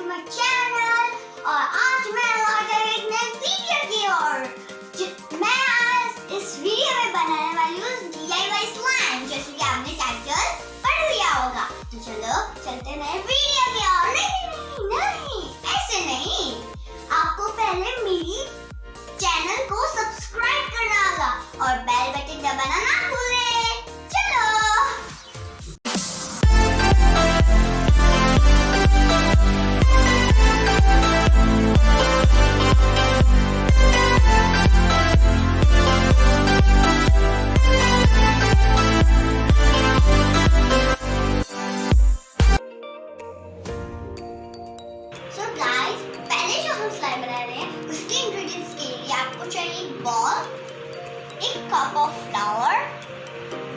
To my channel. और आज मैं लौटा एक नई वीडियो की ओर। मैं आज इस वीडियो में बनाने वाली हूँ DIY स्लाइम, जैसे कि आपने टाइटल पढ़ लिया होगा। तो चलो चलते नए वीडियो की ओर। नहीं, ऐसे नहीं। आपको पहले मेरी चैनल को सब्सक्राइब करना होगा और बेल बटन दबाना ना भूलें। चलो। पहले जो हम स्लाइम बना रहे हैं उसके इंग्रेडिएंट्स के लिए आपको चाहिए एक बॉल, एक कप ऑफ फ्लावर,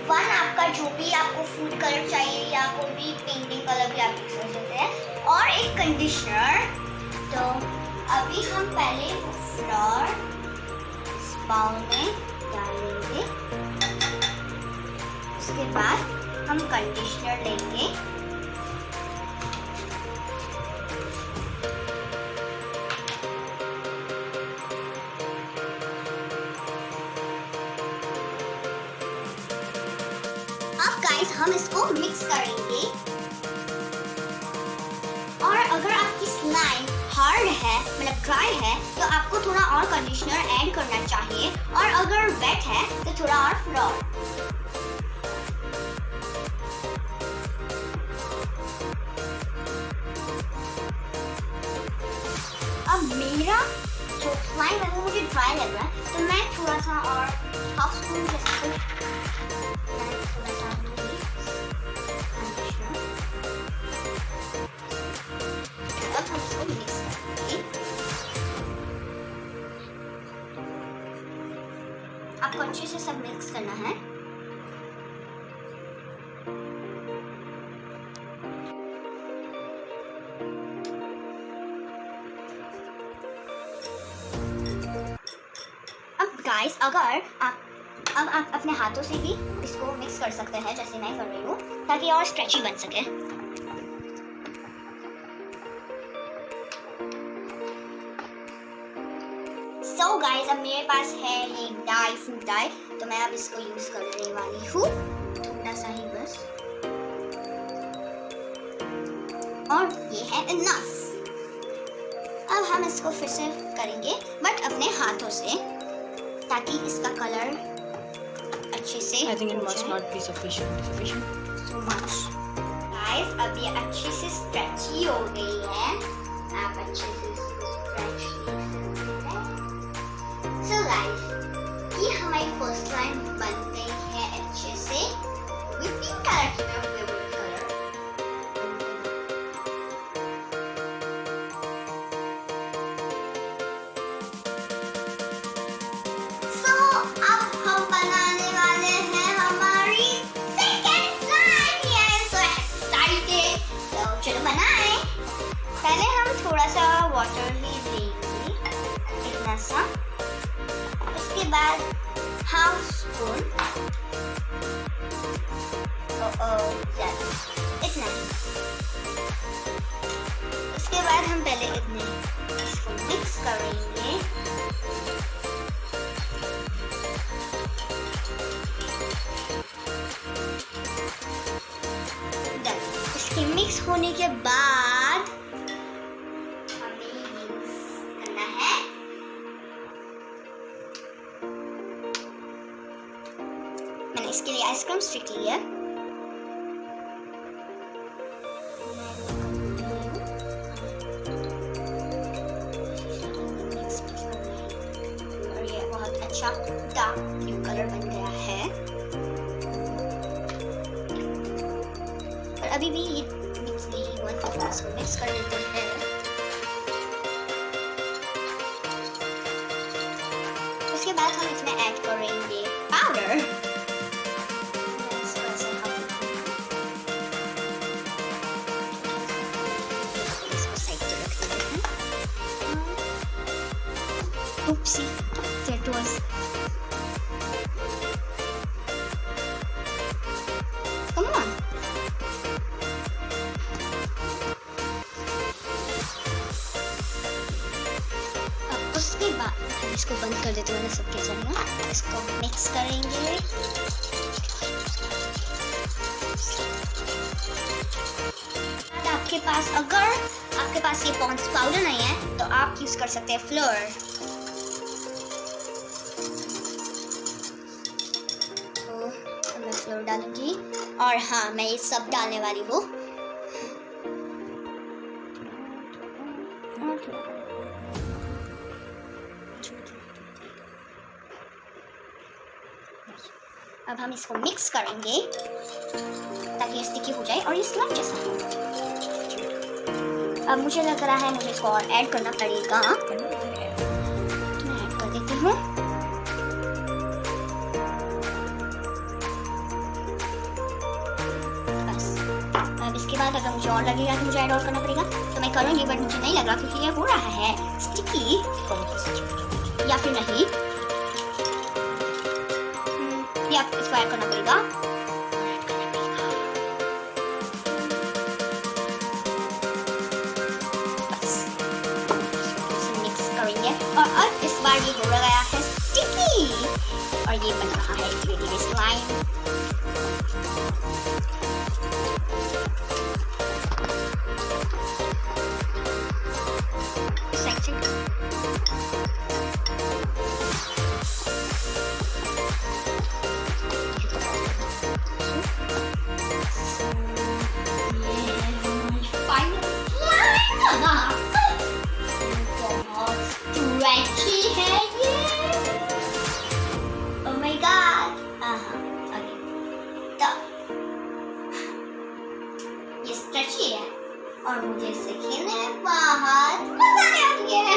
वन आपका जो भी आपको फूड कलर चाहिए या कोई भी पेंटिंग कलर भी आप यूज कर सकते हैं, और एक कंडीशनर। तो अभी हम पहले वो फ्लावर इस बाउल में डालेंगे, उसके बाद हम कंडीशनर लेंगे। गाइस हम इसको मिक्स करेंगे। और अगर आपकी स्लाइम हार्ड है, मतलब ड्राई है, तो आपको थोड़ा और कंडीशनर ऐड करना चाहिए, और अगर वेट है तो थोड़ा और फ्लोर। अब मेरा जो स्लाइम है वो मुझे ड्राई लग रहा है, तो मैं थोड़ा सा और हाफ स्पून जैसे आपको अच्छे से सब मिक्स करना है। अब गाइस अगर आप अपने हाथों से भी इसको मिक्स कर सकते हैं, जैसे मैं कर रही हूँ, ताकि और स्ट्रेची बन सके। सो गाइस अब मेरे पास है ये डाई, फूड डाई, तो मैं अब इसको यूज करने वाली हूँ, थोड़ा सा ही बस। और ये है इनफ। अब हम इसको फिर से करेंगे, बट अपने हाथों से, ताकि इसका कलर अच्छे से I think it must not be sufficient. So much. Guys, अब ये अच्छे से स्ट्रेची हो गई है। आप अच्छे से इसको स्ट्रेच कर सकते हैं। So guys, ये हमारी फर्स्ट लाइन बन गई है अच्छे से। पिंक कलर की मेरा फेवरेट कलर। So अब हम बनाने वाले हैं हमारी second line. Yes, so excited. तो चलो बनाएं। पहले हम थोड़ा सा वाटर ही देंगे, इतना सा। उसके बाद हाफ स्पून, इतना। उसके बाद हम पहले इसको मिक्स करेंगे। इसके मिक्स होने के बाद हमें यूज करना है मैंने इसके लिए आइसक्रीम स्टिक लिया। और ये बहुत अच्छा डार्क ब्लू कलर बन गया है। और अभी भी ये मिक्स नहीं हुआ, तो इसको मिक्स कर लेते हैं। उसके बाद हम इसमें ऐड करेंगे powder. Oopsie, that was. Come on. उसके बाद इसको बंद कर देते हैं सबके सामने। इसको मिक्स करेंगे। आपके पास अगर आपके पास ये पॉन्ड्स पाउडर नहीं है तो आप यूज कर सकते हैं फ्लोर। तो मैं फ्लोर डालूंगी और हाँ मैं ये सब डालने वाली हूँ। अब हम इसको मिक्स करेंगे ताकि ये स्टिकी हो जाए और ये स्लाइम जैसा हो। अब मुझे लग रहा है मुझे इसको और ऐड करना पड़ेगा। तो मैं ऐड कर देती हूँ। बस अब इसके बाद अगर मुझे और लगेगा कि मुझे ऐड और करना पड़ेगा तो मैं करूँगी, बट मुझे नहीं लग रहा क्योंकि ये हो रहा है स्टिकी या फिर नहीं। आप इसको ऐड करना पड़ेगा। बस मिक्स करेंगे और अब इस बार ये हो गया है स्टिकी और ये बन रहा है धीरे धीरे स्लाइम। और मुझे इसे खेलने में बहुत मजा आती है।